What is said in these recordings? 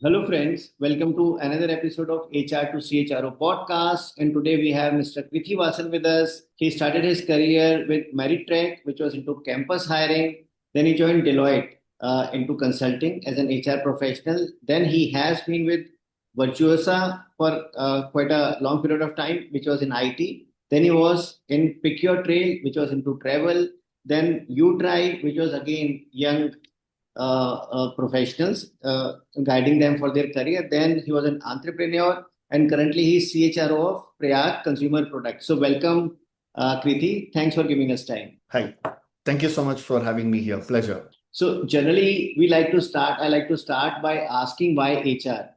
Hello, friends. Welcome to another episode of HR to CHRO Podcast. And today we have Mr. Krithivasan with us. He started his career with Meritrac, which was into campus hiring. Then he joined Deloitte into consulting as an HR professional. Then he has been with Virtusa for quite a long period of time, which was in IT. Then he was in Pickyourtrail, which was into travel. Then U-Drive, which was again young professionals, guiding them for their career. Then he was an entrepreneur, and currently he's CHRO of Prayagh Consumer Products. So welcome, Krithi. Thanks for giving us time. Hi. Thank you so much for having me here. Pleasure. So generally, I like to start by asking why HR.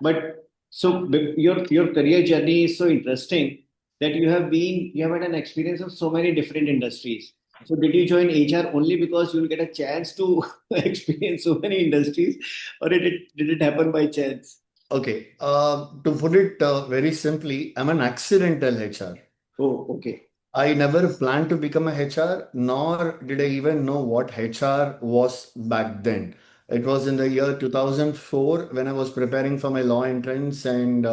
But so your career journey is so interesting that you have had an experience of so many different industries. So did you join HR only because you'll get a chance to experience so many industries, or did it happen by chance? Okay. To put it very simply, I'm an accidental HR. Oh, okay. I never planned to become a HR, nor did I even know what HR was back then. It was in the year 2004 when I was preparing for my law entrance, and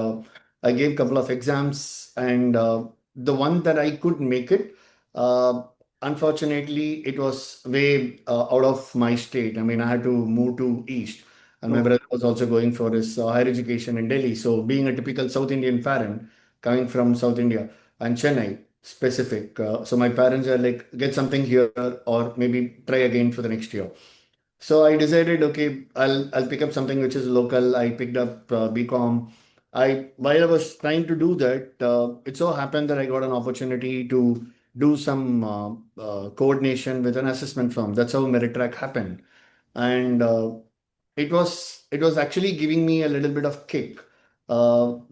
I gave a couple of exams, and the one that I could make it, uh, unfortunately, it was way out of my state. I mean, I had to move to East, and my Oh, brother was also going for his higher education in Delhi. So, being a typical South Indian parent coming from South India and Chennai specific. So my parents are like, get something here or maybe try again for the next year. So I decided, okay, I'll pick up something which is local. I picked up BCom. While I was trying to do that, it so happened that I got an opportunity to do some coordination with an assessment firm. That's how Meritrac happened, and it was actually giving me a little bit of kick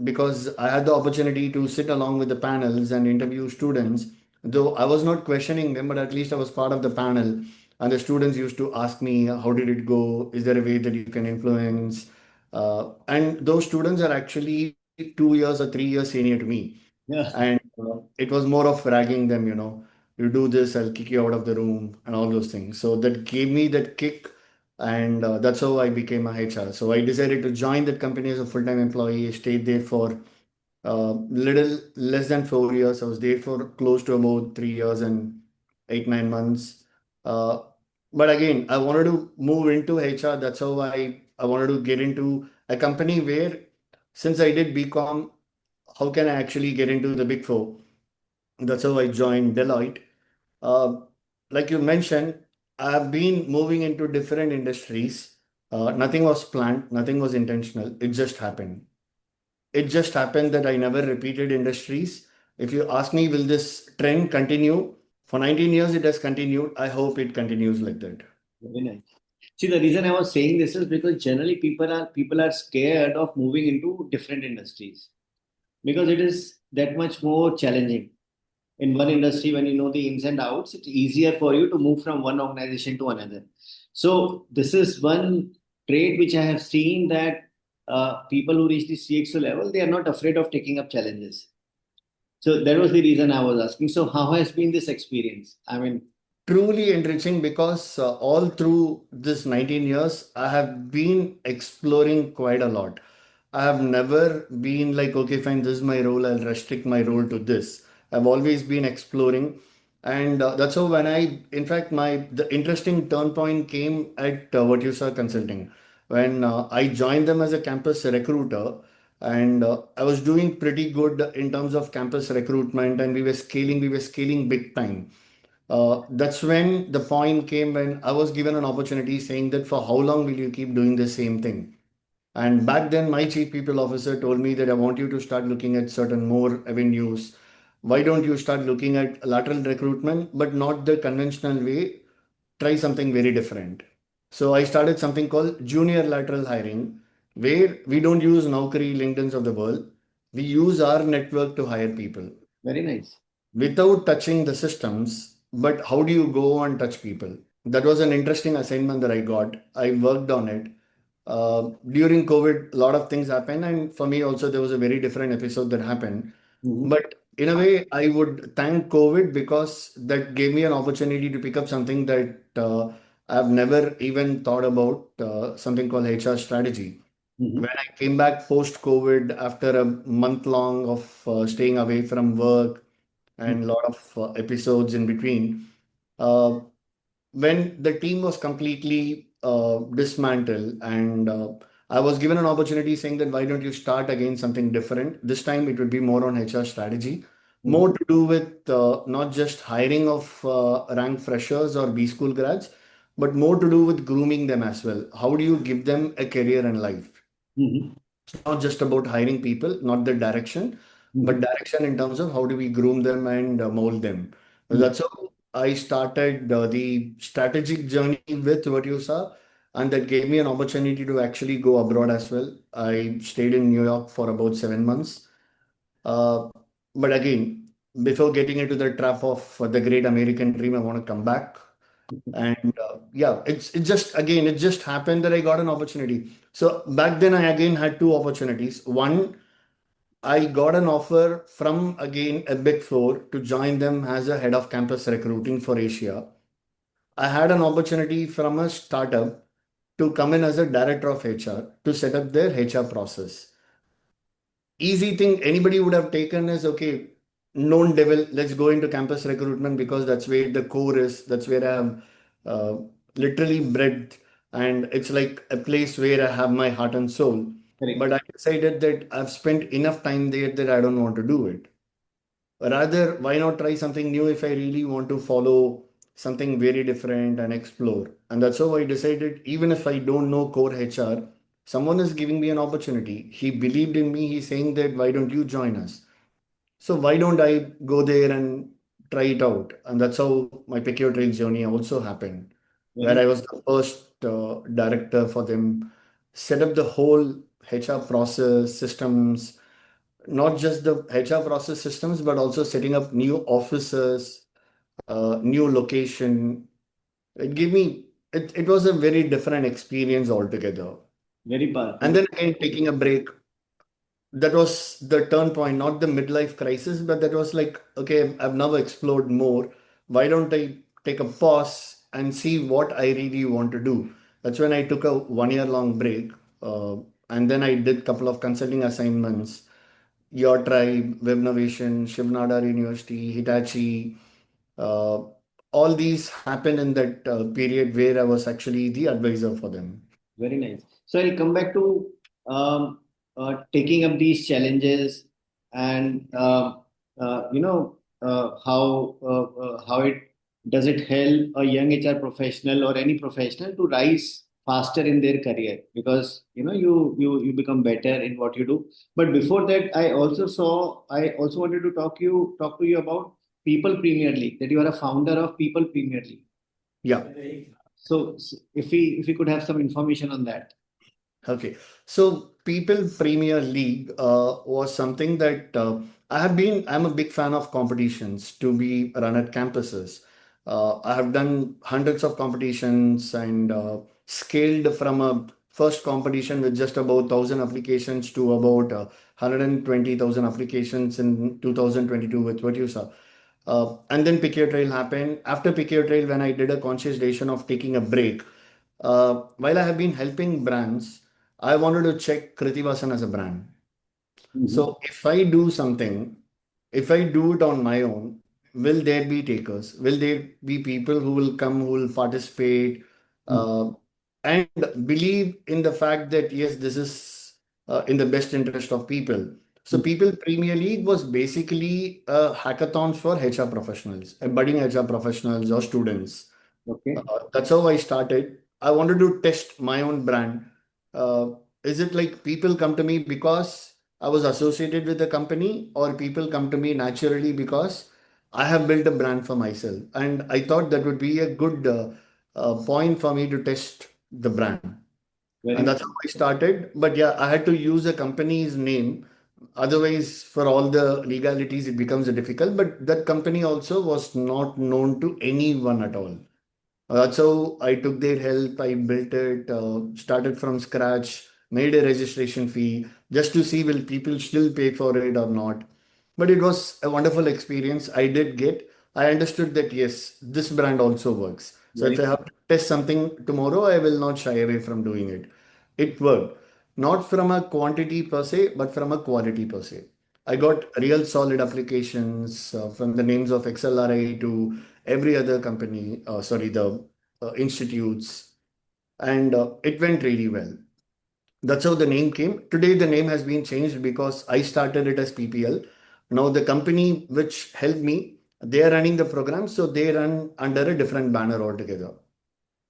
because I had the opportunity to sit along with the panels and interview students. Though I was not questioning them, but at least I was part of the panel. And the students used to ask me, "How did it go? Is there a way that you can influence?" And those students are actually 2 years or 3 years senior to me. yeah. And it was more of ragging them, you do this, I'll kick you out of the room, and all those things. So that gave me that kick, and that's how I became a HR. So I decided to join that company as a full-time employee. I stayed there for little less than 4 years. I was there for close to about 3 years and 8, 9 months. Uh, but again, I wanted to move into HR. That's how I wanted to get into a company where, since I did BCom, how can I actually get into the Big Four? That's how I joined Deloitte. Uh, like you mentioned, I've been moving into different industries. Nothing was planned, nothing was intentional. It just happened. It just happened that I never repeated industries. If you ask me, will this trend continue? For 19 years, it has continued. I hope it continues like that. Very nice. See, the reason I was saying this is because generally people are scared of moving into different industries because it is that much more challenging. In one industry, when you know the ins and outs, it's easier for you to move from one organization to another. So this is one trait which I have seen that people who reach the CXO level, they are not afraid of taking up challenges. So that was the reason I was asking. So how has been this experience? I mean, Truly enriching because all through this 19 years, I have been exploring quite a lot. I have never been like, okay, fine, this is my role, I'll restrict my role to this. I've always been exploring. And that's how when in fact, the interesting turn point came at Virtusa Consulting. When I joined them as a campus recruiter, and I was doing pretty good in terms of campus recruitment, and we were scaling big time. That's when the point came when I was given an opportunity saying that for how long will you keep doing the same thing? And back then, my chief people officer told me that I want you to start looking at certain more avenues. Why don't you start looking at lateral recruitment, but not the conventional way? Try something very different. So I started something called junior lateral hiring, where we don't use Naukri, LinkedIn's of the world. We use our network to hire people very nice. without touching the systems. But how do you go and touch people? That was an interesting assignment that I got. I worked on it. During COVID, a lot of things happened, and for me also, there was a very different episode that happened. Mhm. But in a way, I would thank COVID because that gave me an opportunity to pick up something that I've never even thought about, something called HR strategy. Mm-hmm. When I came back post-COVID after a month long of staying away from work and a lot of episodes in between, uh, when the team was completely dismantled and I was given an opportunity saying that why don't you start again something different? This time it would be more on HR strategy, Mm-hmm. more to do with not just hiring of rank freshers or B school grads, but more to do with grooming them as well. How do you give them a career in life? Mm-hmm. It's not just about hiring people, not the direction, but Mm-hmm. direction in terms of how do we groom them and mold them. Mm-hmm. That's how I started the strategic journey with Virtusa, and that gave me an opportunity to actually go abroad as well. I stayed in New York for about 7 months. Uh, but again, before getting into the trap of the great American dream, I want to come back. And yeah, it just happened that I got an opportunity. So back then, I again had two opportunities. One, I got an offer from again a big four to join them as a head of campus recruiting for Asia. I had an opportunity from a startup to come in as a director of HR to set up their HR process. Easy thing anybody would have taken is okay, known devil, let's go into campus recruitment because that's where the core is, that's where I'm uh, literally bred, and it's like a place where I have my heart and soul. Correct. But I decided that I've spent enough time there that I don't want to do it. Rather, why not try something new if I really want to follow something very different and explore? And that's how I decided, even if I don't know core HR, someone is giving me an opportunity. He believed in me. He's saying that, why don't you join us? So why don't I go there and try it out? And that's how my Pickyourtrail journey also happened, where Very I was the first director for them, set up the whole HR process systems, not just the HR process systems, but also setting up new offices, new location. It was a very different experience altogether. very powerful. And then again, taking a break, that was the turn point, not the midlife crisis, but that was like, okay, I've now explored more. Why don't I take a pause and see what I really want to do? That's when I took a 1 year long break. Uh, and then I did a couple of consulting assignments. Your Tribe, Webnovation, Shivnadar University, Hitachi, uh, all these happened in that period where I was actually the advisor for them. Very nice. So I'll come back to taking up these challenges and how it does it help a young HR professional or any professional to rise faster in their career because you become better in what you do. But before that, I also wanted to talk to you about People Premier League, that you are a founder of People Premier League. Yeah. So if we could have some information on that. Okay. So People Premier League was something that I'm a big fan of competitions to be run at campuses. I have done hundreds of competitions and scaled from a first competition with just about 1,000 applications to about 120,000 applications in 2022 with Virtusa. And then Pick Your Trail happened. After Pick Your Trail, when I did a conscious decision of taking a break, while I have been helping brands, I wanted to check Krithivasan as a brand. Mhm. So if I do something, if I do it on my own, will there be takers? Will there be people who will come, who will participate, Mhm. uh, and believe in the fact that yes, this is in the best interest of people? So People Premier League was basically a hackathon for HR professionals, budding HR professionals or students. Okay. That's how I started. I wanted to test my own brand. Uh, is it like people come to me because I was associated with the company, or people come to me naturally because I have built a brand for myself? And I thought that would be a good point for me to test the brand. Very And nice. that's how I started. But yeah, I had to use a company's name. Otherwise, for all the legalities, it becomes difficult. But that company also was not known to anyone at all. That's how I took their help. I built it, started from scratch, made a registration fee just to see will people still pay for it or not. But it was a wonderful experience. I understood that yes, this brand also works. So if Very I have to test something tomorrow, I will not shy away from doing it. It worked. not from a quantity per se, but from a quality per se. I got real solid applications from the names of XLRI to every other company, sorry, the institutes, and it went really well. That's how the name came. Today, the name has been changed because I started it as PPL. Now, the company which helped me, they are running the program, so they run under a different banner altogether.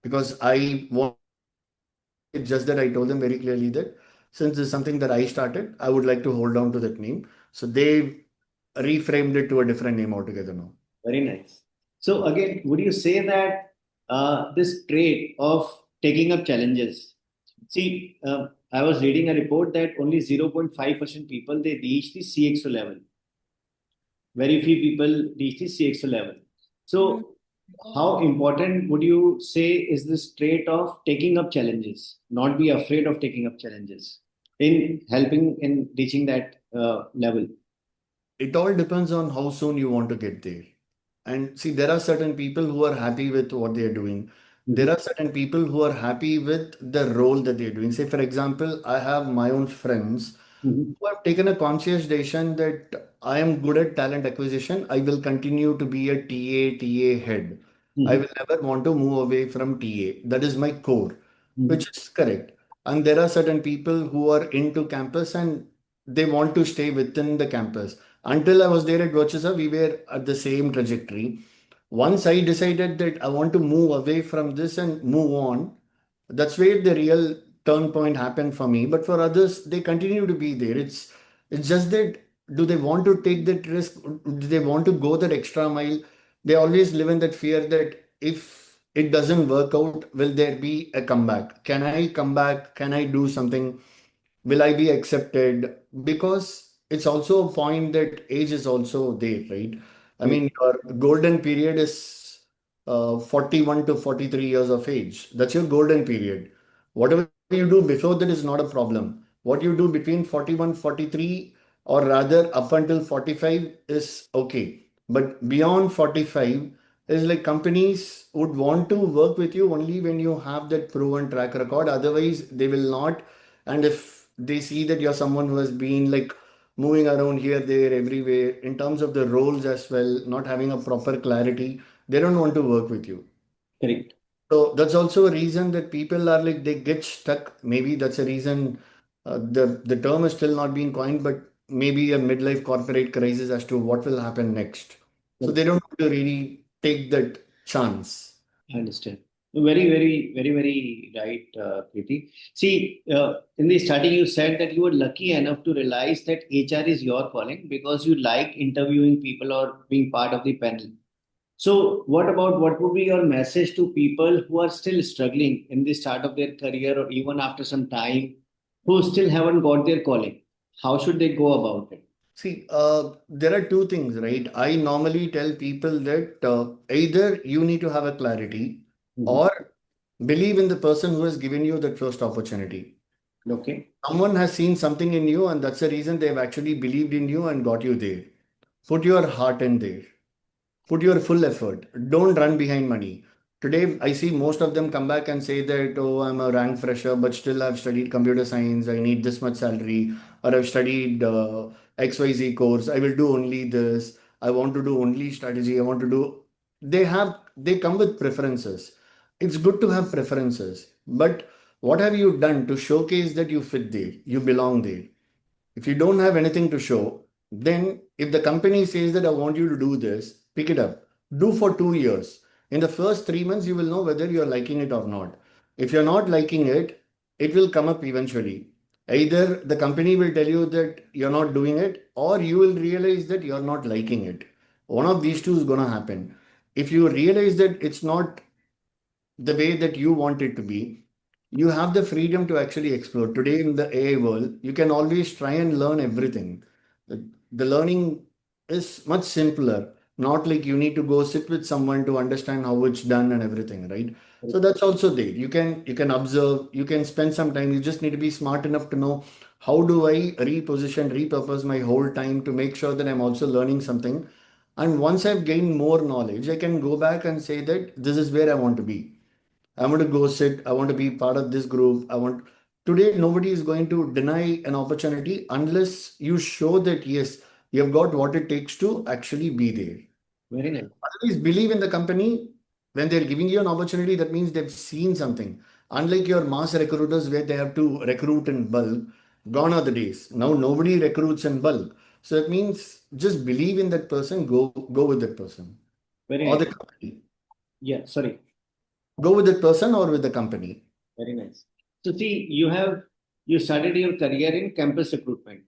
Because I wanted to hold on to that name. It's just that I told them very clearly that since it's something that I started, I would like to hold on to that name. So they reframed it to a different name altogether now. Very nice. So again, would you say that this trait of taking up challenges? See, I was reading a report that only 0.5% people they reach the CXO level. Very few people reach the CXO level. So, how important would you say is this trait of taking up challenges? Not be afraid of taking up challenges in helping in reaching that level. It all depends on how soon you want to get there. And see, there are certain people who are happy with what they are doing. There Mhm. are certain people who are happy with the role that they're doing. Say, for example, I have my own friends Mhm. who have taken a conscious decision that I am good at talent acquisition. I will continue to be a TA head. I Mhm. will never want to move away from TA. That is my core, which Mhm. is correct. And there are certain people who are into campus and they want to stay within the campus. Until I was there at Virtusa, we were at the same trajectory. Once I decided that I want to move away from this and move on, that's where the real turn point happened for me. But for others, they continue to be there. It's just that do they want to take that risk? Do they want to go that extra mile? They always live in that fear that if it doesn't work out, will there be a comeback? Can I come back? Can I do something? Will I be accepted? Because it's also a point that age is also there, right? I Correct. mean, your golden period is 41 to 43 years of age. That's your golden period. Whatever you do before that is not a problem. What you do between 41, 43, or rather up until 45 is okay. But beyond 45 is like companies would want to work with you only when you have that proven track record. Otherwise, they will not. And if they see that you're someone who has been like moving around here, there, everywhere, in terms of the roles as well, not having a proper clarity, they don't want to work with you. Correct. So that's also a reason that people are like they get stuck. Maybe that's a reason the term is still not being coined, but maybe a midlife corporate crisis as to what will happen next. So they Correct. don't want to really take that chance. I understand. Very right, Preeti. See, in the starting, you said that you were lucky enough to realize that HR is your calling because you like interviewing people or being part of the panel. So, what would be your message to people who are still struggling in the start of their career or even after some time, who still haven't got their calling? How should they go about it? See, there are two things, right? I normally tell people that either you need to have a clarity Mhm. or believe in the person who has given you that first opportunity. Okay. Someone has seen something in you, and that's the reason they've actually believed in you and got you there. Put your heart in there. Put your full effort. Don't run behind money. Today, I see most of them come back and say that, oh, I'm a rank fresher, but still I've studied computer science. I need this much salary, or I've studied XYZ course. I will do only this. I want to do only strategy. I want to do. They come with preferences. It's good to have preferences, but what have you done to showcase that you fit there, you belong there? If you don't have anything to show, then if the company says that I want you to do this, pick it up. Do for 2 years. In the first 3 months, you will know whether you're liking it or not. If you're not liking it, it will come up eventually. Either the company will tell you that you're not doing it, or you will realize that you're not liking it. One of these two is going to happen. If you realize that it's not the way that you want it to be, you have the freedom to actually explore. Today in the AI world, you can always try and learn everything. The learning is much simpler, not like you need to go sit with someone to understand how it's done and everything, right? So that's also there. You can observe, you can spend some time. You just need to be smart enough to know how do I reposition, repurpose my whole time to make sure that I'm also learning something. And once I've gained more knowledge, I can go back and say that this is where I want to be. I want to go sit. I want to be part of this group. I want. Today, nobody is going to deny an opportunity unless you show that, yes, you have got what it takes to actually be there. Very nice. Otherwise, believe in the company. When they're giving you an opportunity, that means they've seen something. Unlike your mass recruiters where they have to recruit in bulk, gone are the days. Now nobody recruits in bulk. So it means just believe in that person, go with that person Very or the nice. company. Yeah, sorry. Go with that person or with the company. Very nice. So see, you started your career in campus recruitment.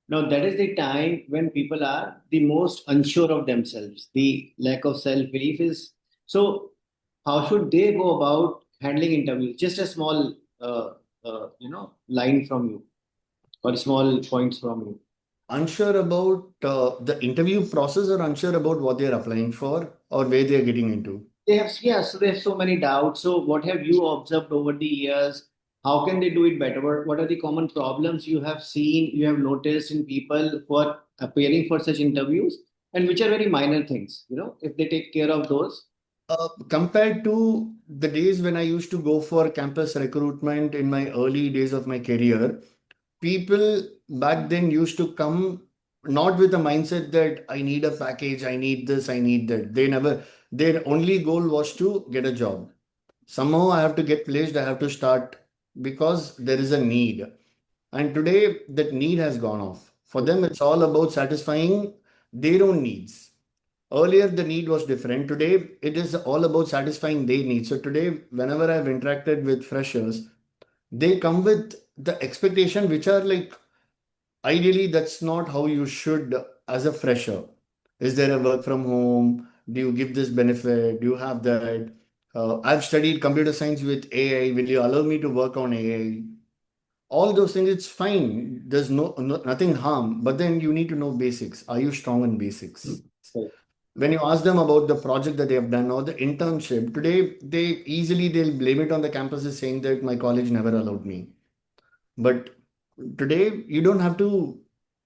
Now that is the time when people are the most unsure of themselves. The lack of self-belief is so. How should they go about handling interviews? Just a small, line from you or small points from you. Unsure about the interview process or unsure about what they're applying for or where they're getting into. They have, yeah, so they have so many doubts. So what have you observed over the years? How can they do it better? What are the common problems you have seen, you have noticed in people who are appearing for such interviews, and which are very minor things, if they take care of those. Compared to the days when I used to go for campus recruitment in my early days of my career, people back then used to come not with a mindset that I need a package, I need this, I need that. Their only goal was to get a job. Somehow I have to get placed, I have to start because there is a need. And today that need has gone off. For them, it's all about satisfying their own needs. Earlier, the need was different. Today, it is all about satisfying their needs. So today, whenever I've interacted with freshers, they come with the expectation, which are like, ideally, that's not how you should as a fresher. Is there a work from home? Do you give this benefit? Do you have that? I've studied computer science with AI. Will you allow me to work on AI? All those things, it's fine. There's nothing harm. But then you need to know basics. Are you strong in basics? Correct, When you ask them about the project that they have done or the internship, today they'll blame it on the campuses saying that my college never allowed me. But today you don't have to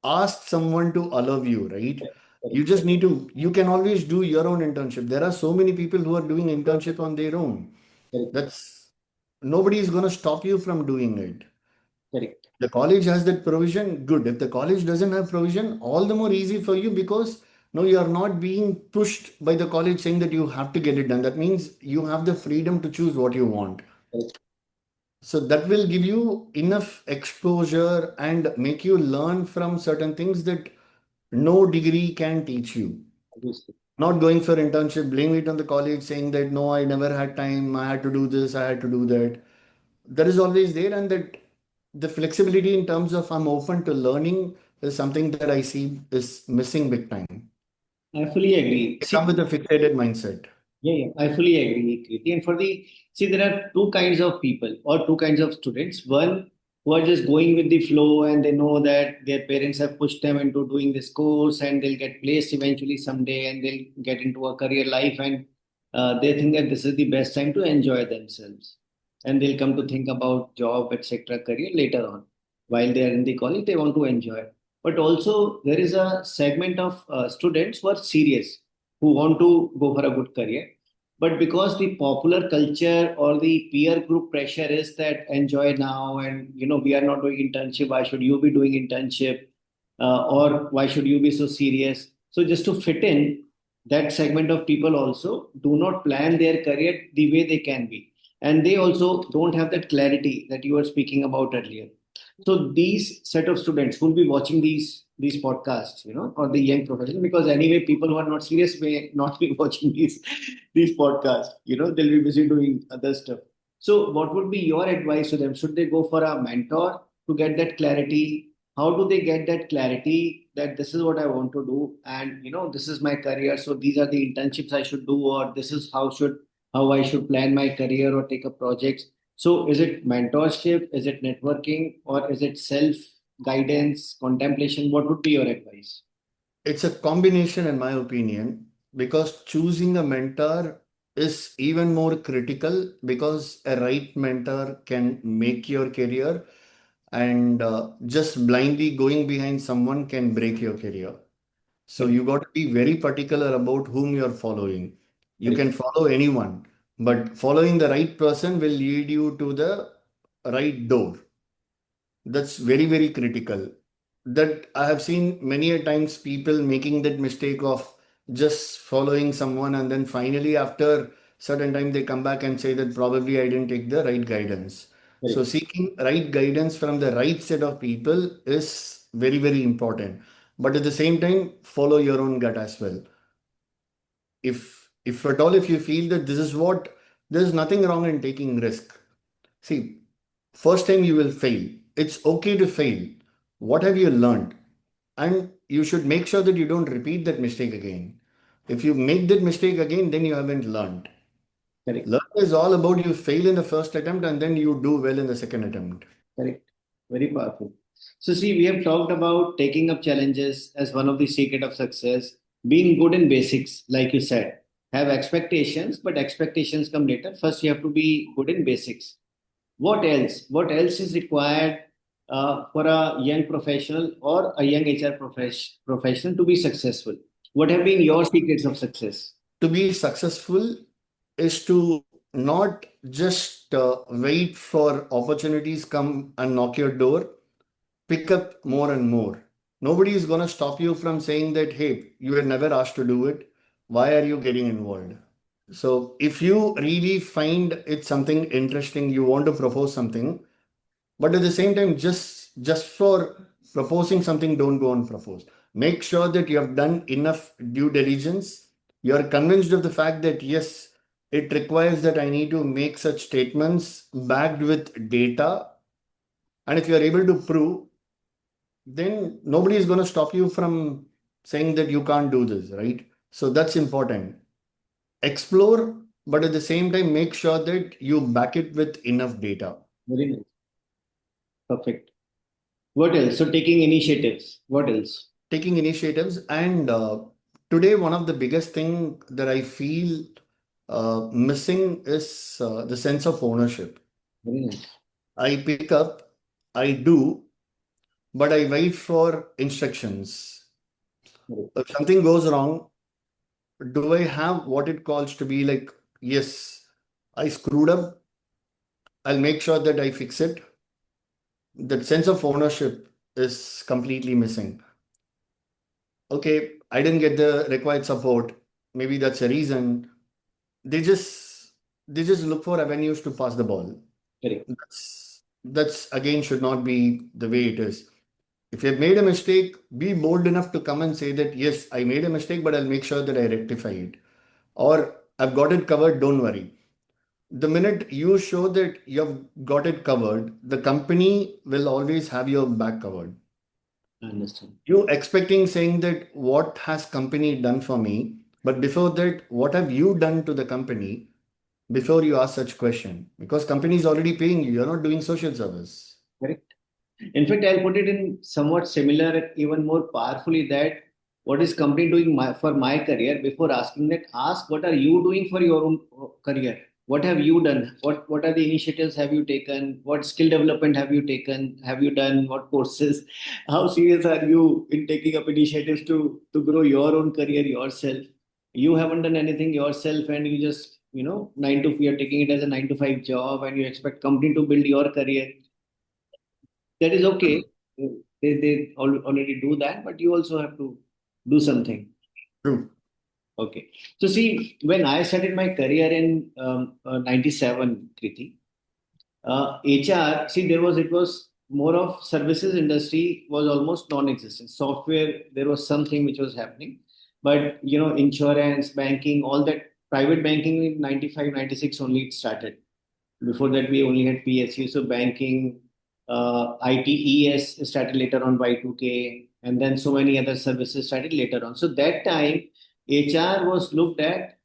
ask someone to allow you, right? correct, You just need to, you can always do your own internship. There are so many people who are doing internship on their own. correct, That's Nobody is going to stop you from doing it. correct. The college has that provision, good. If the college doesn't have provision, all the more easy for you because no, you are not being pushed by the college saying that you have to get it done. That means you have the freedom to choose what you want. Correct. So that will give you enough exposure and make you learn from certain things that no degree can teach you. Obviously. Not going for internship, blame it on the college saying that no, I never had time, I had to do this, I had to do that. That is always there, and that the flexibility in terms of I'm open to learning is something that I see is missing big time. I fully agree. They See, come with a fixated mindset. yeah, yeah, I fully agree, Kriti. And there are two kinds of people or two kinds of students. One who are just going with the flow and they know that their parents have pushed them into doing this course and they'll get placed eventually someday and they'll get into a career life and they think that this is the best time to enjoy themselves. And they'll come to think about job, etc., career later on. While they are in the college, they want to enjoy. But also, there is a segment of students who are serious who want to go for a good career. But because the popular culture or the peer group pressure is that enjoy now and we are not doing internship, why should you be doing internship? Or why should you be so serious? So just to fit in, that segment of people also do not plan their career the way they can be. And they also don't have that clarity that you were speaking about earlier. So these set of students will be watching these podcasts, or the young professionals, because anyway, people who are not serious may not be watching these podcasts. They'll be busy doing other stuff. So, what would be your advice to them? Should they go for a mentor to get that clarity? How do they get that clarity that this is what I want to do, and this is my career. So these are the internships I should do, or this is how I should plan my career or take up projects. So is it mentorship? Is it networking? Or is it self guidance, contemplation? What would be your advice? It's a combination, in my opinion, because choosing a mentor is even more critical because a right mentor can make your career, and just blindly going behind someone can break your career. So Correct. you got to be very particular about whom you're following. You Correct. can follow anyone, but following the right person will lead you to the right door. That's very, very critical. That I have seen many a times people making that mistake of just following someone, and then finally after certain time they come back and say that probably I didn't take the right guidance. So Correct. seeking right guidance from the right set of people is very, very important. But at the same time, follow your own gut as well. If at all if you feel that this is what, there's nothing wrong in taking risk. See, first time you will fail. It's okay to fail. What have you learned? And you should make sure that you don't repeat that mistake again. If you make that mistake again, then you haven't learned. Correct. Learn is all about you fail in the first attempt and then you do well in the second attempt. Correct. Very powerful. So, see, we have talked about taking up challenges as one of the secret of success, being good in basics, like you said. Have expectations, but expectations come later. First, you have to be good in basics. What else? What else is required for a young professional or a young professional to be successful? What have been your secrets of success? To be successful is to not just wait for opportunities come and knock your door. Pick up more and more. Nobody is going to stop you from saying that, hey, you were never asked to do it. Why are you getting involved? So, if you really find it something interesting, you want to propose something, but at the same time, just for proposing something, don't go and propose. Make sure that you have done enough due diligence. You are convinced of the fact that yes, it requires that I need to make such statements backed with data. And if you are able to prove, then nobody is going to stop you from saying that you can't do this, right? So that's important. Explore, but at the same time, make sure that you back it with enough data. Very nice. Perfect. What else? So, taking initiatives. What else? Taking initiatives, and today one of the biggest thing that I feel missing is the sense of ownership. Very nice. I pick up, I do, but I wait for instructions. Correct. If something goes wrong, do I have what it calls to be like, yes, I screwed up, I'll make sure that I fix it. That sense of ownership is completely missing. Okay, I didn't get the required support. Maybe that's a reason. They just they just look for avenues to pass the ball. Correct. That's again should not be the way it is. If you've made a mistake, be bold enough to come and say that yes, I made a mistake, but I'll make sure that I rectify it. Or I've got it covered, don't worry. The minute you show that you've got it covered, the company will always have your back covered. I understand. You expecting saying that what has company done for me, but before that, what have you done to the company before you ask such question? Because company is already paying you, you're not doing social service. Correct. In fact, I'll put it in somewhat similar, even more powerfully that what is company doing for my career before asking that, ask what are you doing for your own career? What have you done? What are the initiatives have you taken? What skill development have you taken? Have you done? What courses? How serious are you in taking up initiatives to grow your own career yourself? You haven't done anything yourself and you just, you're taking it as a 9 to 5 job and you expect company to build your career. That is okay. They already do that, but you also have to do something. True. Okay. So see, when I started my career in 97, Kriti, HR, see, it was more of services industry was almost non-existent. Software, there was something which was happening, but insurance, banking, all that private banking in 95, 96 only it started. Before that, we only had PSU. So banking, ITES started later on Y2K, and then so many other services started later on. So that time, HR was looked at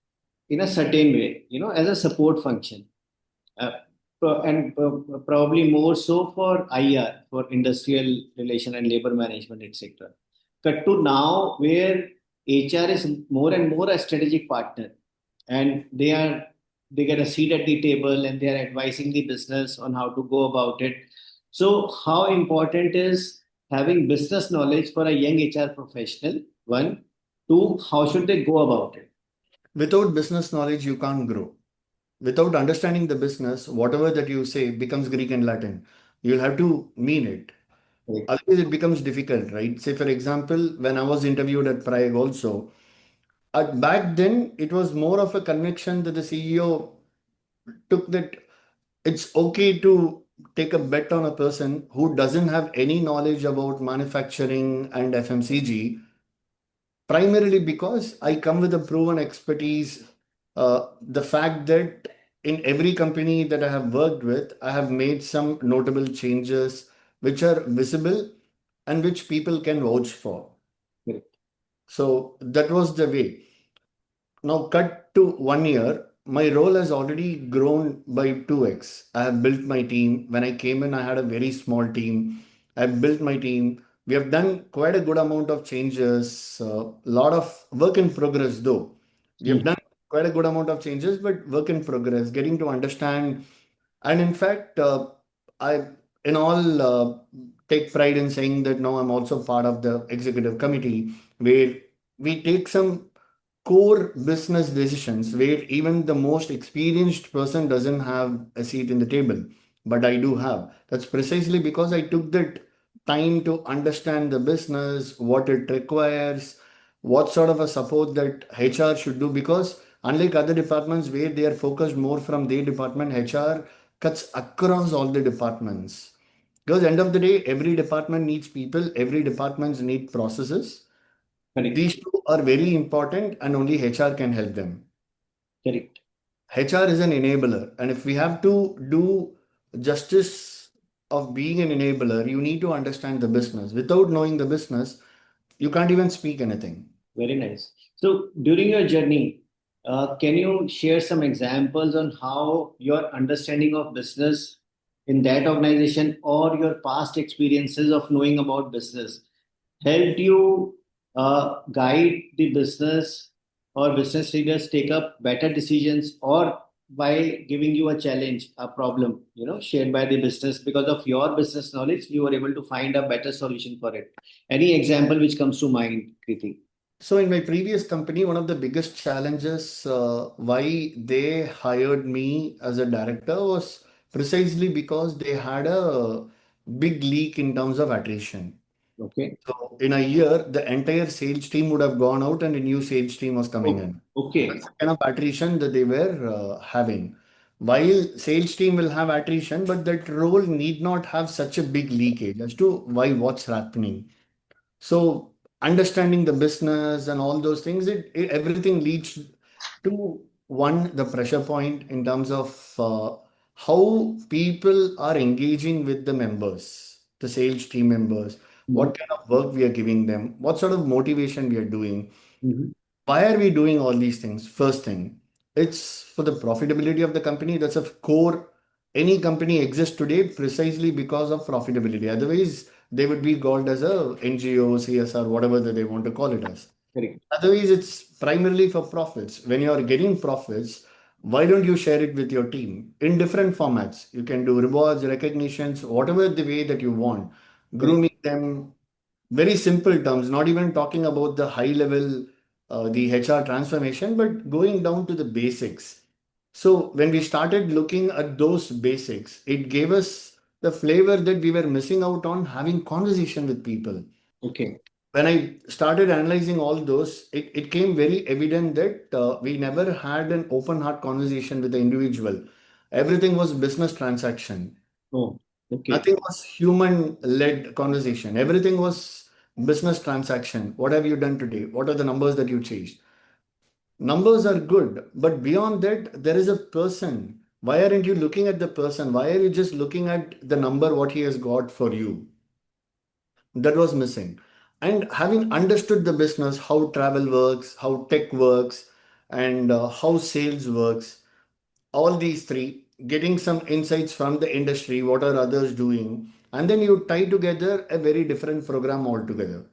in a certain way, as a support function. Uh, and probably more so for IR, for industrial relation and labor management, etc. Cut to now, where HR is more and more a strategic partner, and they get a seat at the table and they are advising the business on how to go about it. So, how important is having business knowledge for a young HR professional? One, two, how should they go about it? Without business knowledge, you can't grow. Without understanding the business, whatever that you say becomes Greek and Latin. You'll have to mean it. Correct. Otherwise, it becomes difficult, right? Say, for example, when I was interviewed at Prayagh also, back then it was more of a conviction that the CEO took, that it's okay to take a bet on a person who doesn't have any knowledge about manufacturing and FMCG, primarily because I come with a proven expertise. The fact that in every company that I have worked with, I have made some notable changes which are visible and which people can vouch for. Correct. So that was the way. Now, cut to 1 year, my role has already grown by 2x. I have built my team. When I came in, I had a very small team. I've built my team. We have done quite a good amount of changes, a lot of work in progress, though. We have Hmm. done quite a good amount of changes, but work in progress, getting to understand. And in fact, I, in all, take pride in saying that now I'm also part of the executive committee where we take some core business decisions where even the most experienced person doesn't have a seat in the table, but I do have. That's precisely because I took that time to understand the business, what it requires, what sort of a support that HR should do. Because unlike other departments where they are focused more from their department, HR cuts across all the departments. Because end of the day, every department needs people, every department needs processes. Correct. These two are very important and only HR can help them. Correct. HR is an enabler. And if we have to do justice of being an enabler, you need to understand the business. Without knowing the business, you can't even speak anything. Very nice. So during your journey, can you share some examples on how your understanding of business in that organization or your past experiences of knowing about business helped you guide the business or business leaders take up better decisions, or by giving you a challenge, a problem, shared by the business, because of your business knowledge, you were able to find a better solution for it. Any example which comes to mind, Kriti? So in my previous company, one of the biggest challenges why they hired me as a director was precisely because they had a big leak in terms of attrition. Okay. So in a year, the entire sales team would have gone out and a new sales team was coming Oh, in. That's okay. the kind of attrition that they were having. While sales team will have attrition, but that role need not have such a big leakage as to why what's happening. So understanding the business and all those things, everything leads to one, the pressure point in terms of how people are engaging with the members, the sales team members, Mhm. what kind of work we are giving them, what sort of motivation we are doing. Mhm. Why are we doing all these things? First thing, it's for the profitability of the company. That's a core. Any company exists today precisely because of profitability. Otherwise, they would be called as a NGO, CSR, whatever that they want to call it as. Correct. Otherwise, it's primarily for profits. When you are getting profits, why don't you share it with your team in different formats? You can do rewards, recognitions, whatever the way that you want, Correct. grooming them, very simple terms, not even talking about the high level, the HR transformation, but going down to the basics. So when we started looking at those basics, it gave us the flavor that we were missing out on having conversation with people. Okay. When I started analyzing all those, it came very evident that we never had an open heart conversation with the individual. Everything was business transaction. Oh, okay. Nothing was human led conversation. Everything was business transaction. What have you done today? What are the numbers that you changed? Numbers are good, but beyond that, there is a person. Why aren't you looking at the person? Why are you just looking at the number, what he has got for you? That was missing. And having understood the business, how travel works, how tech works, and how sales works, all these three, getting some insights from the industry, what are others doing, and then you tie together a very different program altogether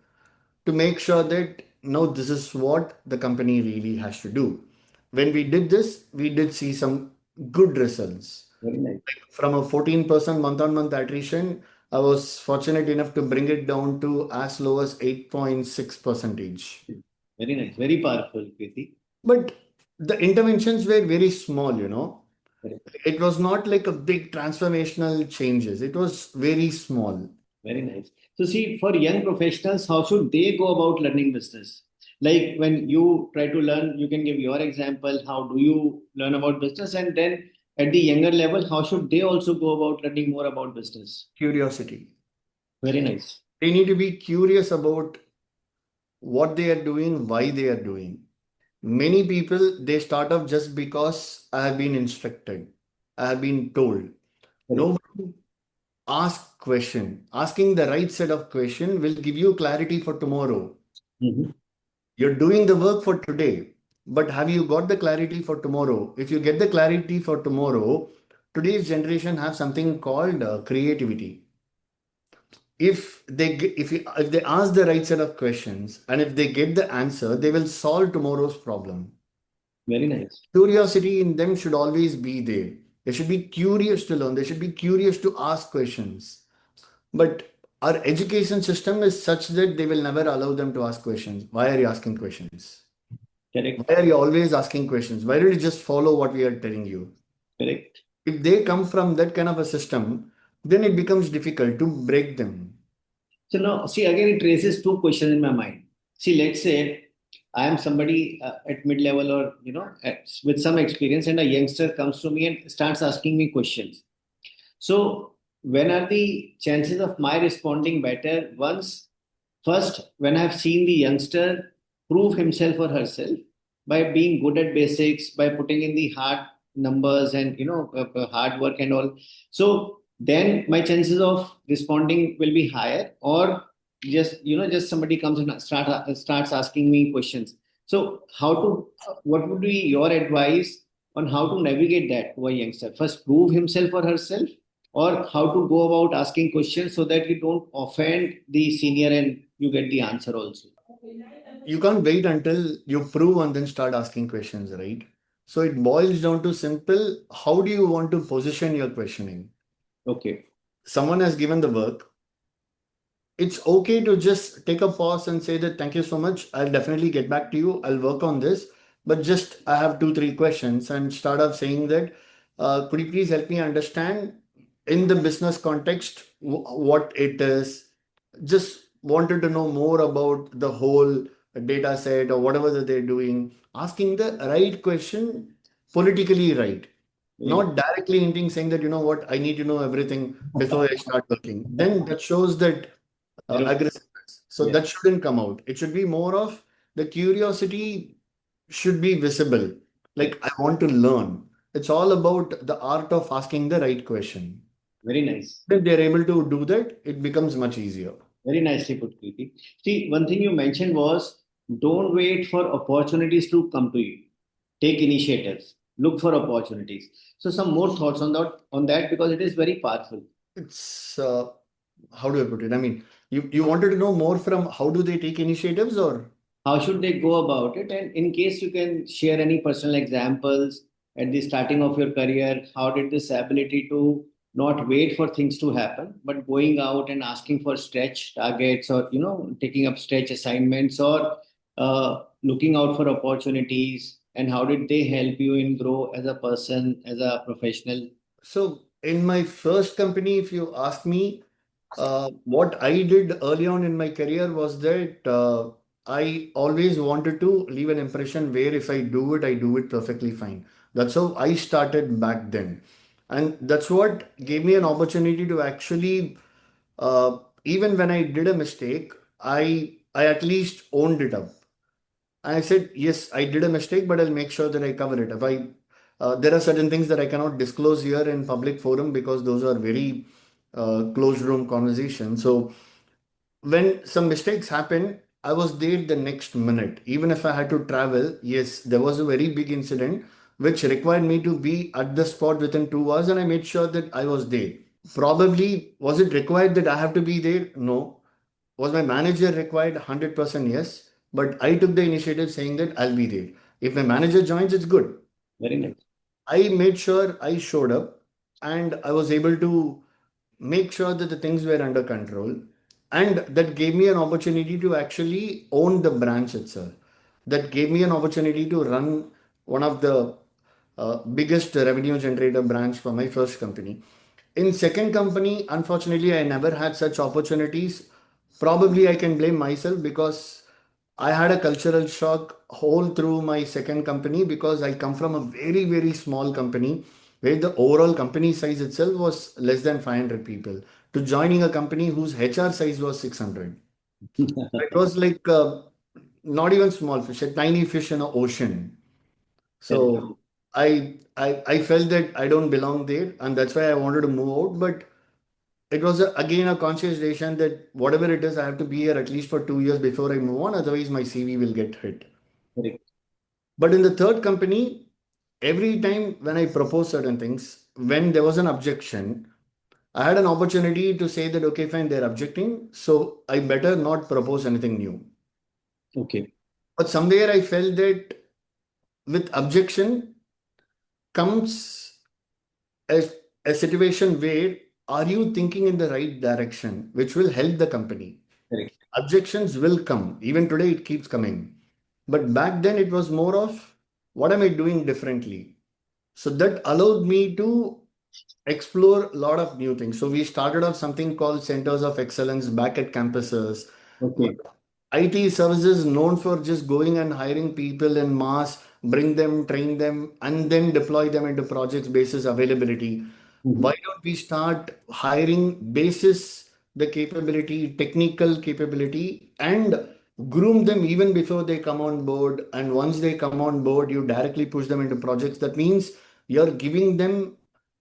to make sure that now this is what the company really has to do. When we did this, we did see some good results. Very nice. From a 14% month on month attrition, I was fortunate enough to bring it down to as low as 8.6 percentage. Very nice. Very powerful, Kriti. But the interventions were very small, you know. Correct. It was not like a big transformational changes. It was very small. Very nice. So, see, for young professionals, how should they go about learning business? Like when you try to learn, you can give your example. How do you learn about business? And then at the younger level, how should they also go about learning more about business? Curiosity. Very nice. They need to be curious about what they are doing, why they are doing. Many people, they start off just because I have been instructed, I have been told. Correct. Nobody ask question. Asking the right set of question will give you clarity for tomorrow. Mhm. You're doing the work for today, but have you got the clarity for tomorrow? If you get the clarity for tomorrow, today's generation have something called creativity. If they ask the right set of questions and if they get the answer, they will solve tomorrow's problem. Very nice. Curiosity in them should always be there. They should be curious to learn. They should be curious to ask questions. But our education system is such that they will never allow them to ask questions. Why are you asking questions? Correct. Why are you always asking questions? Why don't you just follow what we are telling you? Correct. If they come from that kind of a system, then it becomes difficult to break them. So now, see, again, it raises two questions in my mind. See, let's say I am somebody at mid-level or, with some experience, and a youngster comes to me and starts asking me questions. So, when are the chances of my responding better? First, when I've seen the youngster prove himself or herself by being good at basics, by putting in the hard numbers and hard work and all. So then my chances of responding will be higher. Or just somebody comes and starts asking me questions. So what would be your advice on how to navigate that to a youngster? First, prove himself or herself, or how to go about asking questions so that you don't offend the senior and you get the answer also. You can't wait until you prove and then start asking questions, right? So it boils down to simple, how do you want to position your questioning? Okay. Someone has given the work. It's okay to just take a pause and say that thank you so much. I'll definitely get back to you. I'll work on this. But just I have two, three questions and start off saying that could you please help me understand in the business context what it is? Just wanted to know more about the whole data set or whatever that they're doing. Asking the right question, politically right. Very nice. Not directly hinting saying that, you know what, I need to know everything before I start working. Then that shows that aggressiveness. So Yeah. that shouldn't come out. It should be more of the curiosity should be visible. Correct. Like, I want to learn. It's all about the art of asking the right question. Very nice. If they're able to do that, it becomes much easier. Very nicely put, Preeti. See, one thing you mentioned was don't wait for opportunities to come to you. Take initiatives. Look for opportunities. So some more thoughts on that because it is very powerful. It's how do I put it? I mean, you wanted to know more from how do they take initiatives or How should they go about it? And in case you can share any personal examples at the starting of your career, how did this ability to not wait for things to happen, but going out and asking for stretch targets or, taking up stretch assignments or looking out for opportunities, and how did they help you in grow as a person, as a professional? so in my first company, if you ask me, what I did early on in my career was that I always wanted to leave an impression where if I do it perfectly fine. That's how I started back then. And that's what gave me an opportunity to actually, even when I did a mistake, I at least owned it up. I said, yes, I did a mistake, but I'll make sure that I cover it. There are certain things that I cannot disclose here in public forum because those are very closed room conversations. So when some mistakes happen, I was there the next minute. Even if I had to travel, yes, there was a very big incident which required me to be at the spot within 2 hours, and I made sure that I was there. Probably, was it required that I have to be there? No. Was my manager required? 100% yes. But I took the initiative saying that I'll be there. If my manager joins, it's good. Very nice. I made sure I showed up and I was able to make sure that the things were under control. And that gave me an opportunity to actually own the branch itself. That gave me an opportunity to run one of the biggest revenue generator branch for my first company. In second company, unfortunately, I never had such opportunities. Probably I can blame myself because I had a cultural shock whole through my second company because I come from a very, very small company where the overall company size itself was less than 500 people to joining a company whose HR size was 600. It was like not even small fish, a tiny fish in an ocean. Correct. So I felt that I don't belong there, and that's why I wanted to move out. But it was again a conscious decision that whatever it is, I have to be here at least for 2 years before I move on. Otherwise, my CV will get hit. Correct. But in the third company, every time when I proposed certain things, when there was an objection, I had an opportunity to say that okay, fine, they're objecting, so I better not propose anything new. Okay. But somewhere I felt that with objection comes a, a situation where are you thinking in the right direction, which will help the company. Correct. Objections will come. Even today, it keeps coming. But back then, it was more of what am I doing differently? So that allowed me to explore a lot of new things. So we started off something called Centers of Excellence back at campuses. Okay. IT services known for just going and hiring people in mass, bring them, train them, and then deploy them into projects basis availability. Why Mhm. don't we start hiring basis the capability, technical capability, and groom them even before they come on board? And once they come on board, you directly push them into projects. That means you're giving them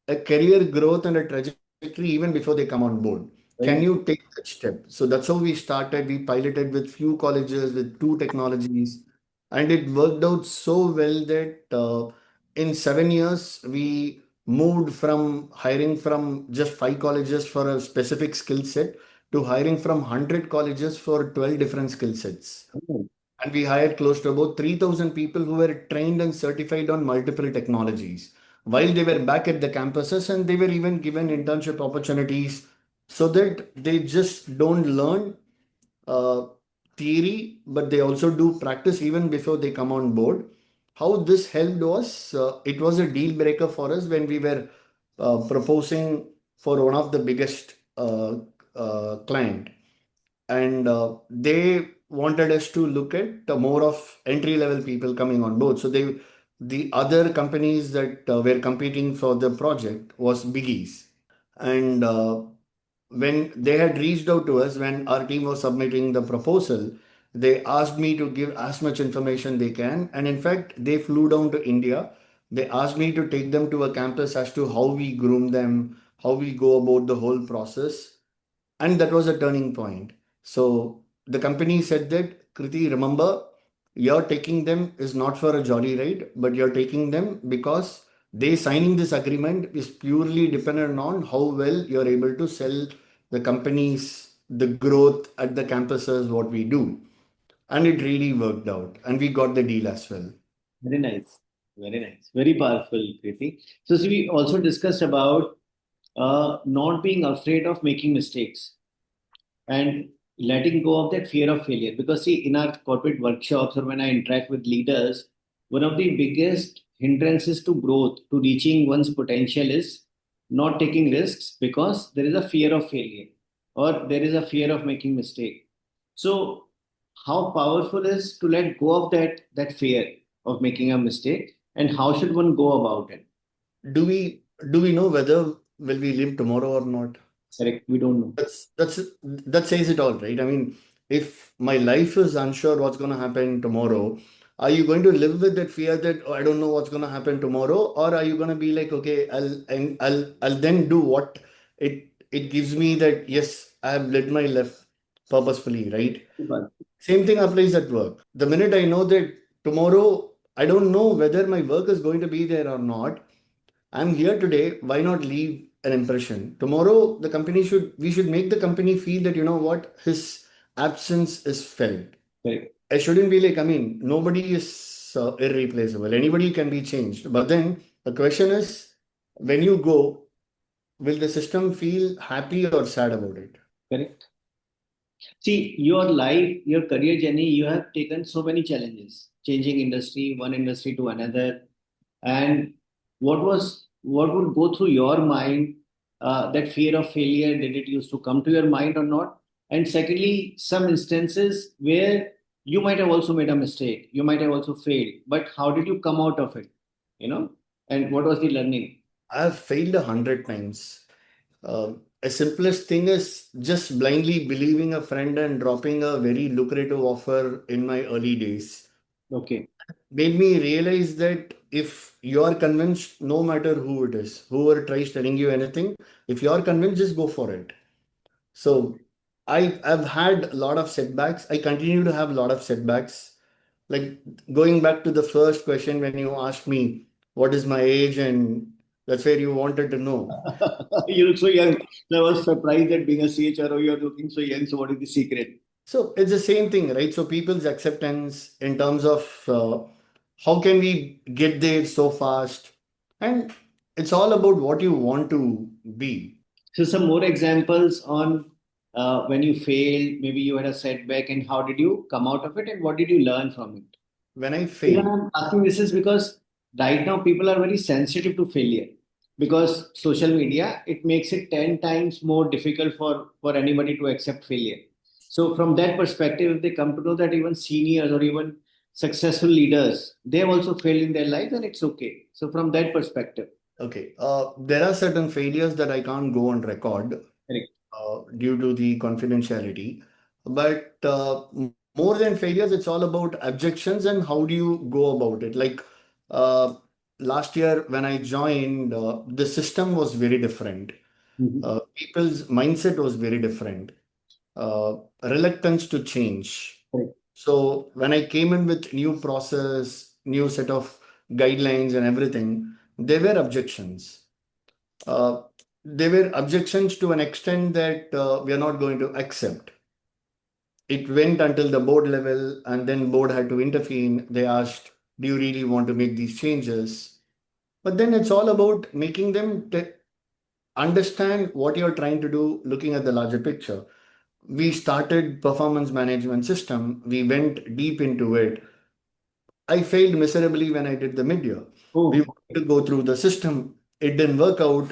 a career growth and a trajectory even before they come on board. Can Very you take that step? So that's how we started. We piloted with few colleges with two technologies, and it worked out so well that in 7 years we moved from hiring from just 5 colleges for a specific skill set to hiring from 100 colleges for 12 different skill sets. nice. And we hired close to about 3,000 people who were trained and certified on multiple technologies while they were back at the campuses, and they were even given internship opportunities so that they just don't learn uh, theory, but they also do practice even before they come on board. How this helped was it was a deal breaker for us when we were proposing for one of the biggest client, and they wanted us to look at more of entry level people coming on board. So the other companies that were competing for the project was biggies, and when they had reached out to us when our team was submitting the proposal, they asked me to give as much information they can, and in fact they flew down to India. They asked me to take them to a campus as to how we groom them, how we go about the whole process, and that was a turning point. So the company said that, Kriti, remember, you're taking them is not for a jolly ride, but you're taking them because they signing this agreement is purely dependent on how well you're able to sell the companies, the growth at the campuses, what we do. And it really worked out. And we got the deal as well. Very nice. Very nice. Very powerful, Preeti. So, see, we also discussed about not being afraid of making mistakes and letting go of that fear of failure. Because, see, in our corporate workshops or when I interact with leaders, one of the biggest hindrances to growth, to reaching one's potential, is not taking risks because there is a fear of failure or there is a fear of making mistake. So, how powerful is to let go of that fear of making a mistake, and how should one go about it? Do we do we know whether will we live tomorrow or not? Correct. We don't know. That says it all, right? I mean, if my life is unsure what's going to happen tomorrow, are you going to live with that fear that oh, I don't know what's going to happen tomorrow, or are you going to be like, okay, I'll then do what it gives me that yes, I have led my life purposefully, right? Super. Same thing applies at work. The minute I know that tomorrow I don't know whether my work is going to be there or not, I'm here today. Why not leave an impression? Tomorrow, we should make the company feel that, you know what, his absence is felt. Correct. I shouldn't be like, I mean, nobody is irreplaceable. Anybody can be changed. But then the question is, when you go, will the system feel happy or sad about it? Correct. See, your life, your career journey, you have taken so many challenges, changing industry, one industry to another. And what would go through your mind, that fear of failure, did it used to come to your mind or not? And secondly, some instances where you might have also made a mistake, you might have also failed, but how did you come out of it, you know, and what was the learning? I've failed 100 times. A simplest thing is just blindly believing a friend and dropping a very lucrative offer in my early days. Okay. Made me realize that if you are convinced, no matter who it is, whoever tries telling you anything, if you are convinced, just go for it. So I've had a lot of setbacks. I continue to have a lot of setbacks. Like going back to the first question when you asked me what is my age, and that's where you wanted to know. You look so young. So I was surprised that being a CHRO, you're looking so young. So what is the secret? So it's the same thing, right? So people's acceptance in terms of how can we get there so fast, and it's all about what you want to be. So some more examples on when you failed, maybe you had a setback, and how did you come out of it, and what did you learn from it? When I Reason failed, I'm asking this is because right now people are very sensitive to failure, because social media, it makes it 10 times more difficult for anybody to accept failure. So from that perspective, if they come to know that even seniors or even successful leaders, they have also failed in their lives, and it's okay. So from that perspective. okay, there are certain failures that I can't go on record Correct. due to the confidentiality. But more than failures, it's all about objections and how do you go about it. Like uh, last year when I joined, the system was very different. Mhm. People's mindset was very different. Reluctance to change. Correct. So when I came in with new process, new set of guidelines and everything, there were objections. Uh, there were objections to an extent that we are not going to accept. It went until the board level, and then board had to intervene. They asked, "Do you really want to make these changes?" But then it's all about making them understand what you're trying to do, looking at the larger picture. We started performance management system. We went deep into it. I failed miserably when I did the mid-year. We Oh, wanted to go through the system. It didn't work out.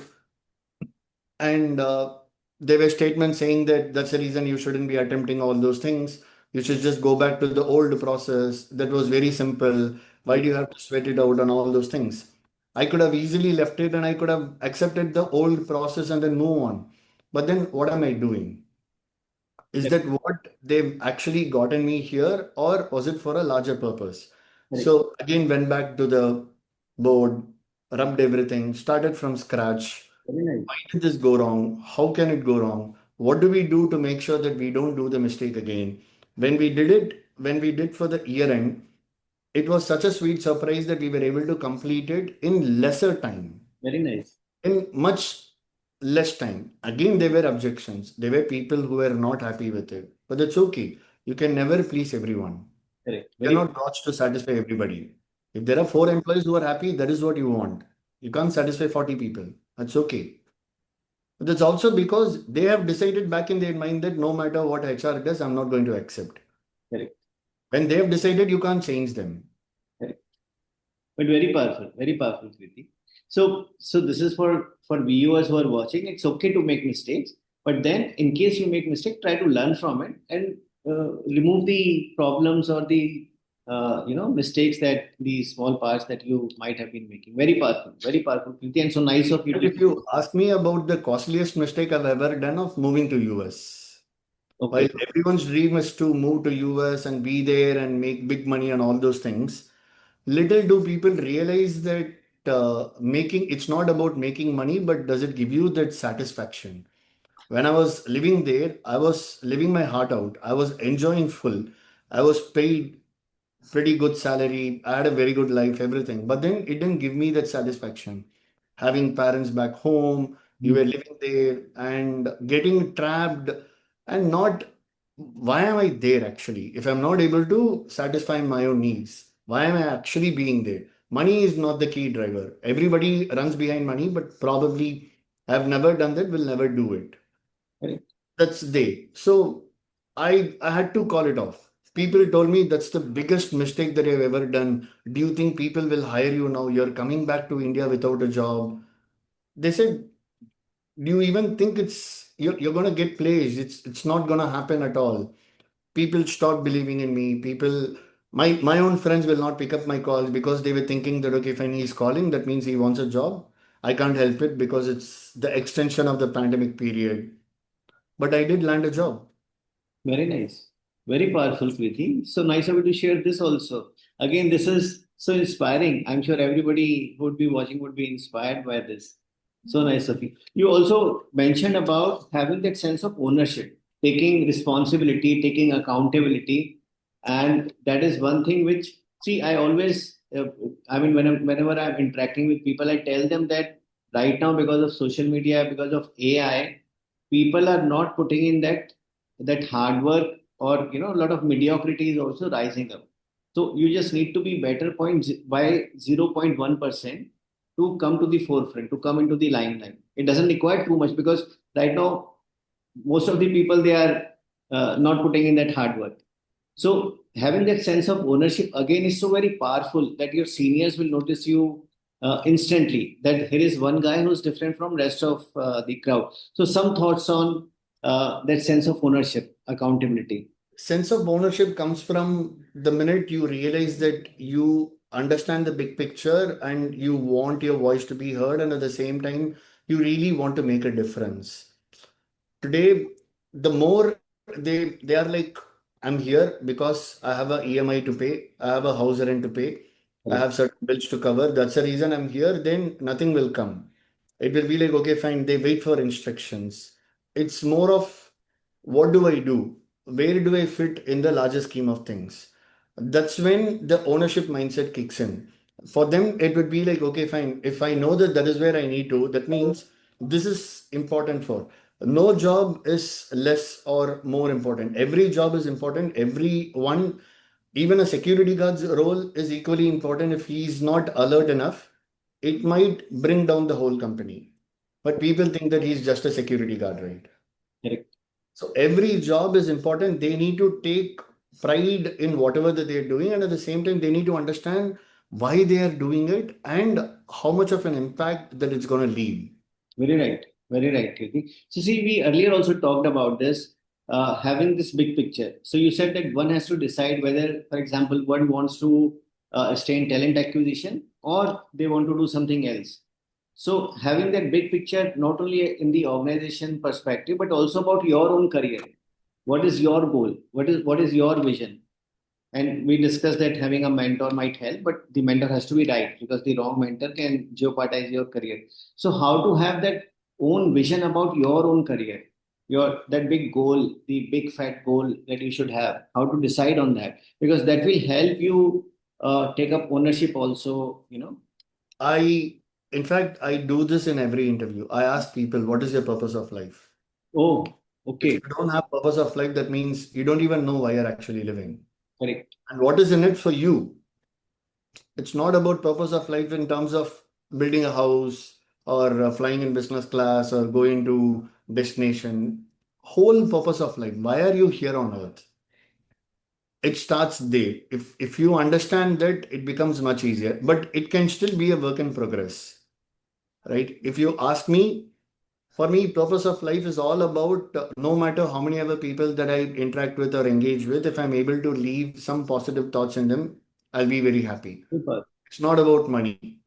And there were statements saying that that's the reason you shouldn't be attempting all those things. You should just go back to the old process. That was very simple. Why do correct. you have to sweat it out on all those things? I could have easily left it and I could have accepted the old process and then move on. But then what am I doing? Is Correct. that what they've actually gotten me here, or was it for a larger purpose? Correct. So again, went back to the board, rubbed everything, started from scratch. Very nice. Why did this go wrong? How can it go wrong? What do we do to make sure that we don't do the mistake again? When we did for the year end, it was such a sweet surprise that we were able to complete it in lesser time, Very nice. in much less time. Again, there were objections. There were people who were not happy with it, but that's okay. You can never please everyone. Correct. You're Very not gods to satisfy everybody. If there are four employees who are happy, that is what you want. You can't satisfy 40 people. That's okay. But that's also because they have decided back in their mind that no matter what HR does, I'm not going to accept. correct. When they have decided, you can't change them. Correct. But very powerful, Kriti. So this is for viewers who are watching. It's okay to make mistakes, but then in case you make mistake, try to learn from it and remove the problems or the mistakes, that the small parts that you might have been making. Very powerful, Kriti, and so nice of you But to. if you ask me about the costliest mistake I've ever done of moving to US, while Okay. everyone's dream is to move to US and be there and make big money and all those things, little do people realize that making it's not about making money, but does it give you that satisfaction? When I was living there, I was living my heart out. I was enjoying full. I was paid pretty good salary. I had a very good life, everything. But then it didn't give me that satisfaction. Having parents back home, you Hmm. were living there and getting trapped and not, why am I there actually? If I'm not able to satisfy my own needs, why am I actually being there? Money is not the key driver. Everybody runs behind money, but probably have never done that, will never do it. Correct. That's they. So I had to call it off. People told me that's the biggest mistake that you've ever done. Do you think people will hire you now? You're coming back to India without a job. They said, do you even think you're gonna get placed? It's not gonna happen at all. People stopped believing in me. My own friends will not pick up my calls because they were thinking that okay, fine, he's calling, that means he wants a job. I can't help it because it's the extension of the pandemic period. But I did land a job. Very nice. Very powerful, Preeti. So nice of you to share this also. Again, this is so inspiring. I'm sure everybody who would be watching would be inspired by this. So nice of you. You also mentioned about having that sense of ownership, taking responsibility, taking accountability. And that is one thing which, see, I always, I mean, whenever I'm interacting with people, I tell them that right now, because of social media, because of AI, people are not putting in that hard work, or a lot of mediocrity is also rising up. So you just need to be better by 0.1% to come to the forefront, to come into the limelight. It doesn't require too much, because right now most of the people, they are not putting in that hard work. So having that sense of ownership again is so very powerful, that your seniors will notice you instantly, that here is one guy who's different from rest of the crowd. So some thoughts on that sense of ownership, accountability. Sense of ownership comes from the minute you realize that you understand the big picture and you want your voice to be heard, and at the same time, you really want to make a difference. Today, the more they are like, I'm here because I have a EMI to pay, I have a house rent to pay, I Correct. have certain bills to cover. That's the reason I'm here. Then nothing will come. It will be like, okay, fine. They wait for instructions. It's more of what do I do? Where do I fit in the larger scheme of things? That's when the ownership mindset kicks in. For them, it would be like, okay, fine. If I know that that is where I need to, that means this is important for. No job is less or more important. Every job is important. Every one, even a security guard's role is equally important. If he's not alert enough, it might bring down the whole company. But people think that he's just a security guard, right? Correct. So every job is important. They need to take pride in whatever that they're doing, and at the same time, they need to understand why they are doing it and how much of an impact that it's going to leave. Very right. Very right, Kirti. So see, we earlier also talked about this, having this big picture. So you said that one has to decide whether, for example, one wants to stay in talent acquisition, or they want to do something else. So having that big picture, not only in the organization perspective, but also about your own career. What is your goal? What is your vision? And we discussed that having a mentor might help, but the mentor has to be right, because the wrong mentor can jeopardize your career. So how to have that own vision about your own career, your that big goal, the big fat goal that you should have, how to decide on that, because that will help you take up ownership also, I, in fact, I do this in every interview. I ask people, what is your purpose of life? Oh, If okay, you don't have purpose of life, that means you don't even know why you're actually living. correct. And what is in it for you? It's not about purpose of life in terms of building a house or flying in business class or going to destination. Whole purpose of life. Why are you here on earth? It starts there. If you understand that, it becomes much easier. But it can still be a work in progress, right? If you ask me, for me, purpose of life is all about no matter how many other people that I interact with or engage with, if I'm able to leave some positive thoughts in them, I'll be very happy. Super. It's not about money.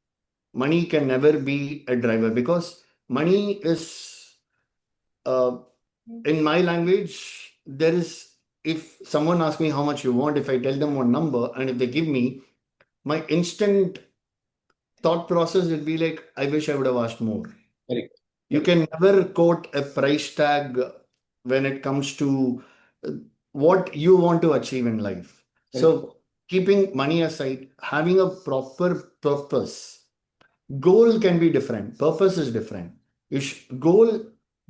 Money can never be a driver because money is, uh, in my language, there is, if someone asks me how much you want, if I tell them one number and if they give me, my instant thought process will be like, I wish I would have asked more. Correct. You can never quote a price tag when it comes to uh, what you want to achieve in life. Correct. So, keeping money aside, having a proper purpose. Goal can be different, purpose is different. Goal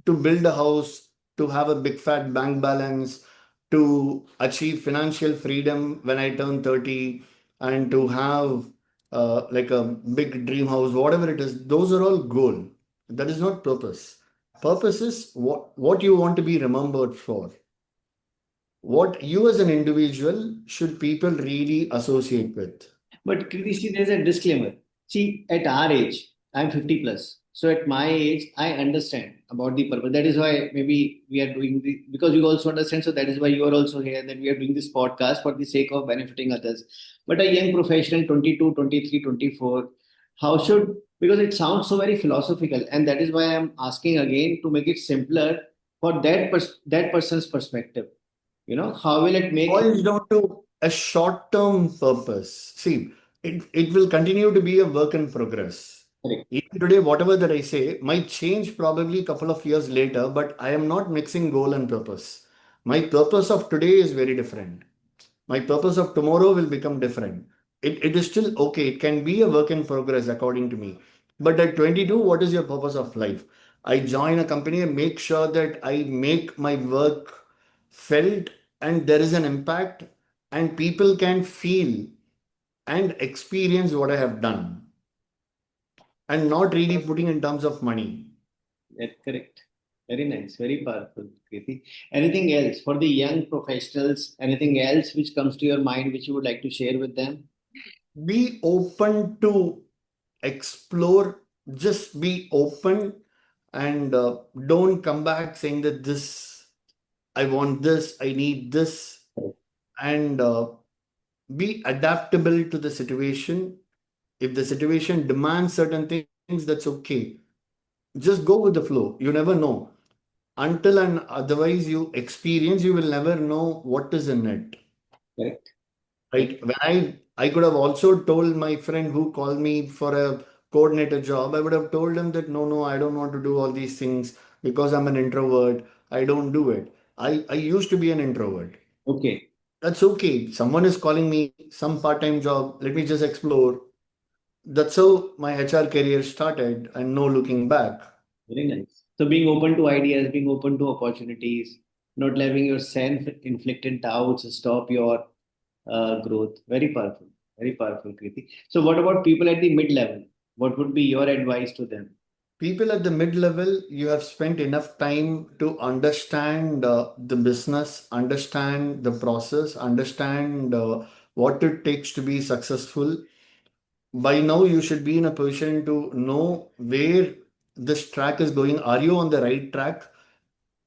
to build a house, to have a big fat bank balance, to achieve financial freedom when I turn 30, and to have like a big dream house, whatever it is, those are all goal. That is not purpose. Purpose is what you want to be remembered for. What you as an individual should people really associate with? But Kriti, see, there's a disclaimer. See, at our age, I'm 50 plus. So at my age, I understand about the purpose. That is why maybe we are doing the, because you also understand. So that is why you are also here, that we are doing this podcast for the sake of benefiting others. But a young professional, 22, 23, 24, how should, because it sounds so very philosophical. And that is why I'm asking again to make it simpler for that person's perspective. How will it make Boils down to a short-term purpose. See, it will continue to be a work in progress. him? Even today, whatever that I say might change probably a couple of years later, but I am not mixing goal and purpose. My purpose of today is very different. My purpose of tomorrow will become different. It is still okay. It can be a work in progress according to me. But at 22, what is your purpose of life? I join a company and make sure that I make my work felt and there is an impact and people can feel and experience what I have done and not really putting in terms of money. That's correct. Very nice. Very powerful, Kriti. Anything else for the young professionals? Anything else which comes to your mind which you would like to share with them? Be open to explore, just be open and don't come back saying that this, I want this, I need this, and be adaptable to the situation. If the situation demands certain things, that's okay. Just go with the flow. You never know. Until and otherwise you experience, you will never know what is in it. Correct. Very Right? When I could have also told my friend who called me for a coordinator job, I would have told him that no, I don't want to do all these things because I'm an introvert. I don't do it. I used to be an introvert. okay. That's okay. Someone is calling me some part-time job. Let me just explore. That's how my HR career started and no looking back. Very nice. So being open to ideas, being open to opportunities, not letting your self-inflicted doubts stop your growth. Very powerful. Very powerful, Kriti. So what about people at the mid-level? What would be your advice to them? People at the mid level, you have spent enough time to understand the business, understand the process, understand what it takes to be successful. By now, you should be in a position to know where this track is going. Are you on the right track?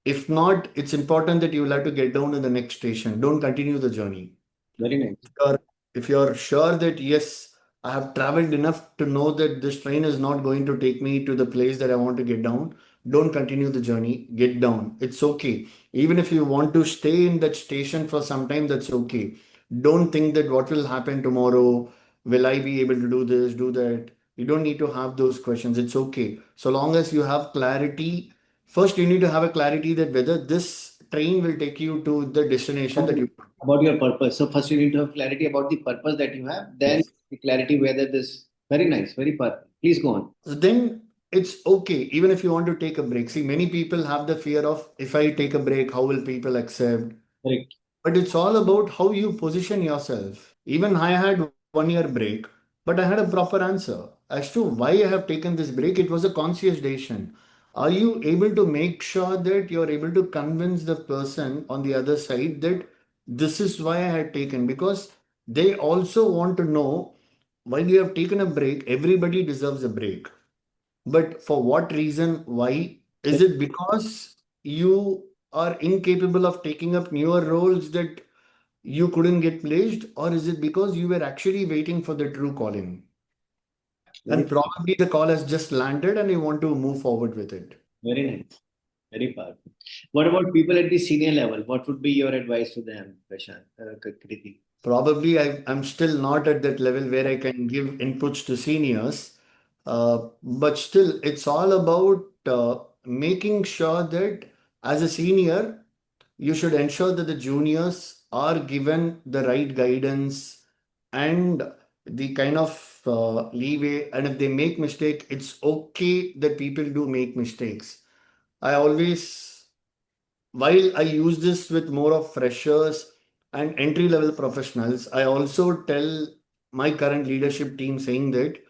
If not, it's important that you will have to get down to the next station. Don't continue the journey. Very nice. Or if you're sure that yes, I have traveled enough to know that this train is not going to take me to the place that I want to get down, don't continue the journey, get down. It's okay. Even if you want to stay in that station for some time, that's okay. Don't think that what will happen tomorrow, will I be able to do this, do that? You don't need to have those questions. It's okay. So long as you have clarity, first you need to have a clarity that whether this train will take you to the destination that you want. About your purpose. So first you need to have clarity about the purpose that you have, then Yes. the clarity whether this very nice, very powerful. Please go on. So then it's okay, even if you want to take a break. See, many people have the fear of if I take a break, how will people accept? Correct. But it's all about how you position yourself. Even I had 1 year break, but I had a proper answer as to why I have taken this break. It was a conscious decision. Are you able to make sure that you're able to convince the person on the other side that this is why I had taken? Because they also want to know while you have taken a break, everybody deserves a break. But for what reason? Why? Is it because you are incapable of taking up newer roles that you couldn't get placed, or is it because you were actually waiting for the true calling? Very, And probably the call has just landed and you want to move forward with it. very nice. Very powerful. What about people at the senior level? What would be your advice to them, Prashant, Kriti? Probably I'm still not at that level where I can give inputs to seniors, but still, it's all about making sure that as a senior, you should ensure that the juniors are given the right guidance and the kind of leeway. And if they make mistake, it's okay that people do make mistakes. I always, while I use this with more of freshers and entry level professionals, I also tell my current leadership team saying that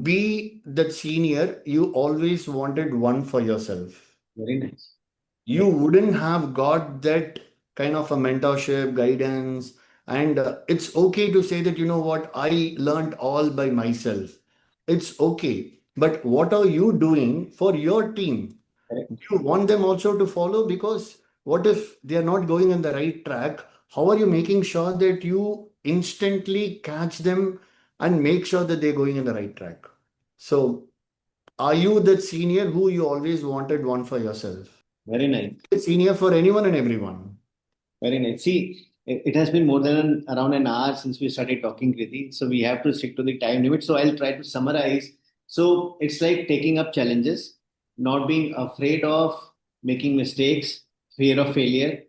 be that senior you always wanted one for yourself. Very nice. You wouldn't have got that kind of a mentorship, guidance. And it's okay to say that, you know what, I learned all by myself. It's okay. But what are you doing for your team? Correct. You want them also to follow, because what if they are not going on the right track? How are you making sure that you instantly catch them and make sure that they're going in the right track? So, are you that senior who you always wanted one for yourself? Very nice. Senior for anyone and everyone. Very nice. See, it has been more than around an hour since we started talking, Kriti. So we have to stick to the time limit. So I'll try to summarize. So it's like taking up challenges, not being afraid of making mistakes, fear of failure,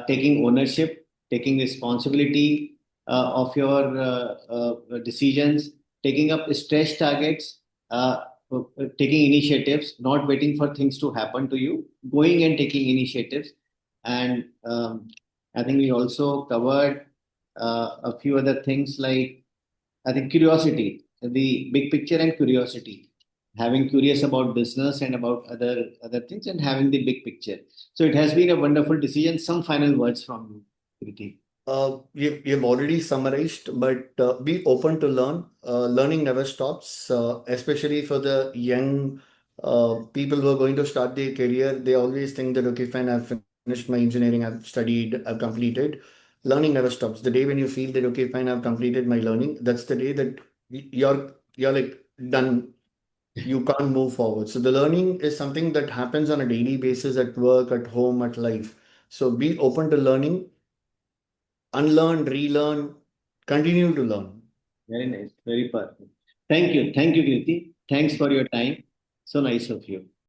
taking ownership, taking responsibility of your decisions, taking up stretch targets, taking initiatives, not waiting for things to happen to you, going and taking initiatives. And I think we also covered a few other things like I think curiosity, the big picture and curiosity, having curious about business and about other things, and having the big picture. So it has been a wonderful decision. Some final words from you, Kriti. You've already summarized, but be open to learn. Learning never stops, especially for the young people who are going to start their career. They always think that, okay, fine, I've finished my engineering, I've studied, I've completed. Learning never stops. The day when you feel that, okay, fine, I've completed my learning, that's the day that you're like done. You can't move forward. So the learning is something that happens on a daily basis at work, at home, at life. So be open to learning, unlearn, relearn, continue to learn. Very nice, very perfect. Thank you, Kriti. Thanks for your time. So nice of you.